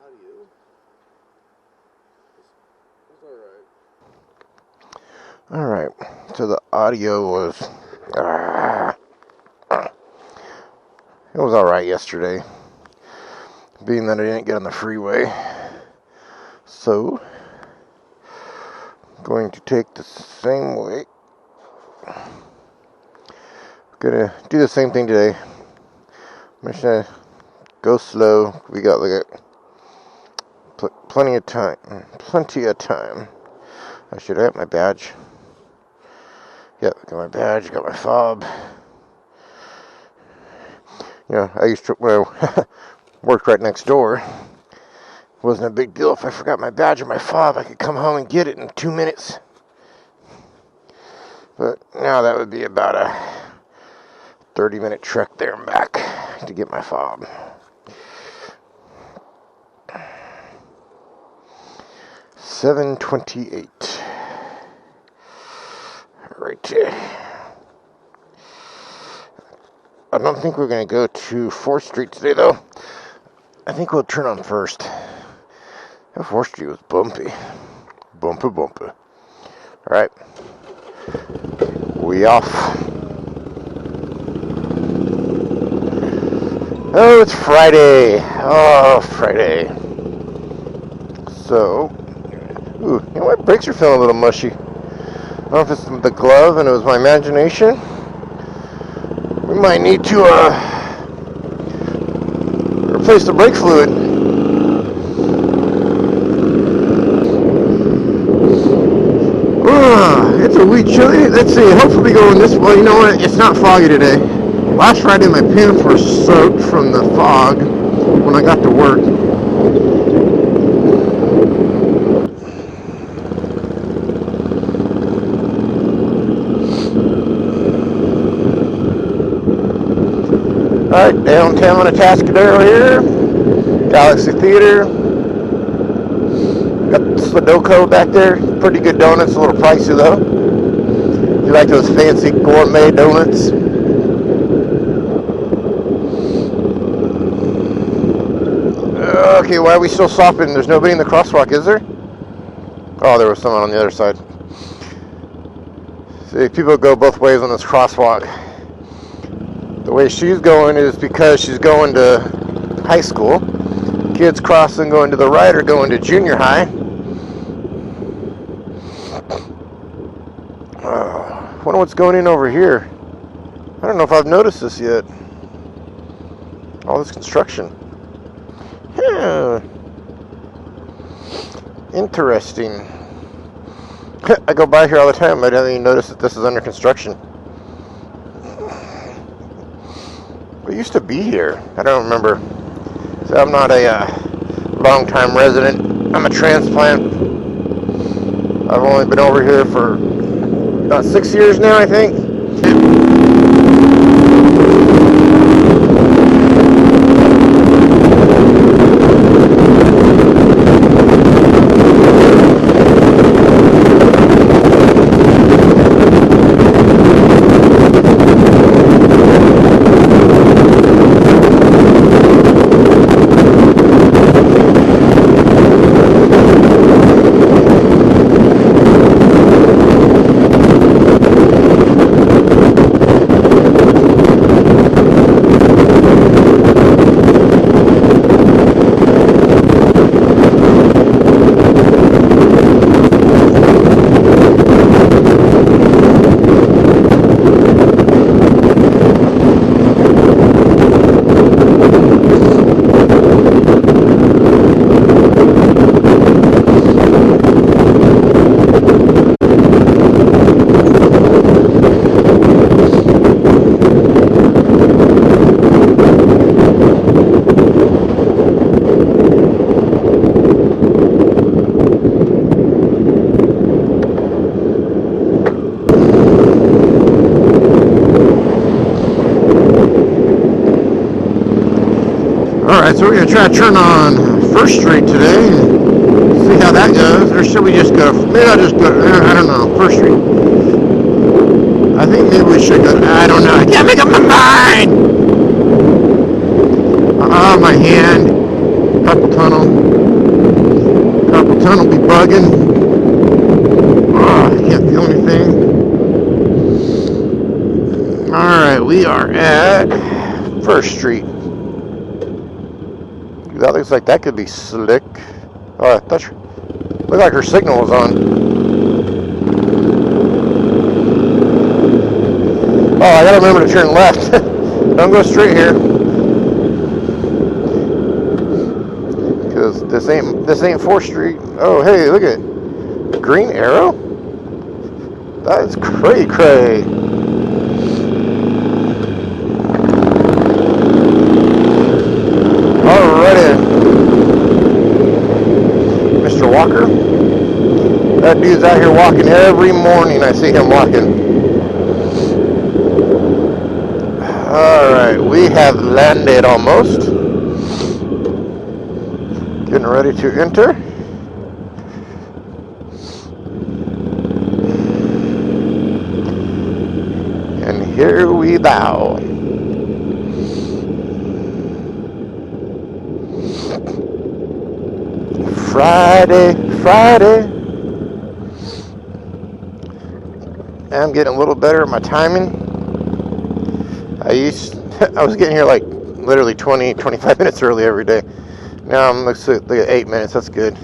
audio was alright. Alright, so the audio was it was alright yesterday, being that I didn't get on the freeway. So I'm going to take the same way. Gonna do the same thing today. I'm just gonna go slow. We got like plenty of time. I should have my badge. Yep, got my badge, got my fob. You know, I used to, when I worked right next door, it wasn't a big deal if I forgot my badge or my fob. I could come home and get it in 2 minutes. But now that would be about a 30-minute trek there and back to get my fob. $7.28. Right there. I don't think we're going to go to 4th Street today, though. I think we'll turn on 1st. That 4th Street was bumpy. Bumpy. Alright. We off. Oh, it's Friday. Oh, Friday. So, ooh, you know, my brakes are feeling a little mushy. I don't know if it's the glove and it was my imagination. We might need to replace the brake fluid. It's a wee chilly. Let's see. Hopefully going this way. You know what? It's not foggy today. Last Friday my pants were soaked from the fog when I got to work. Alright, downtown Atascadero here. Galaxy Theater. Got Sudoku back there. Pretty good donuts, a little pricey though. You like those fancy gourmet donuts? Okay, why are we still stopping? There's nobody in the crosswalk, is there? Oh, there was someone on the other side. See, people go both ways on this crosswalk. The way she's going is because she's going to high school. Kids crossing going to the right or going to junior high. I wonder what's going in over here. I don't know if I've noticed this yet. All this construction. Yeah. Interesting. I go by here all the time. I don't even notice that this is under construction. We used to be here. I don't remember. So I'm not a long-time resident. I'm a transplant. I've only been over here for about 6 years now, I think. Alright, so we're going to try to turn on 1st Street today. See how that goes. Or should we just go? Maybe I'll just go. I don't know. 1st Street. I think maybe we should go. I don't know. I can't make up my mind! My hand. Carpal tunnel. Alright, we are at 1st Street. That looks like that could be slick. Oh, that looked like her signal was on. Oh, I gotta remember to turn left. Don't go straight here. Because this ain't 4th Street. Oh, hey, look at it. Green arrow? That is cray. Alrighty. Mr. Walker. That dude's out here walking every morning. I see him walking. Alright, we have landed almost. Getting ready to enter. And here we bow. Friday. I'm getting a little better at my timing. I was getting here like literally 20-25 minutes early every day. Now I'm looking at 8 minutes. That's good.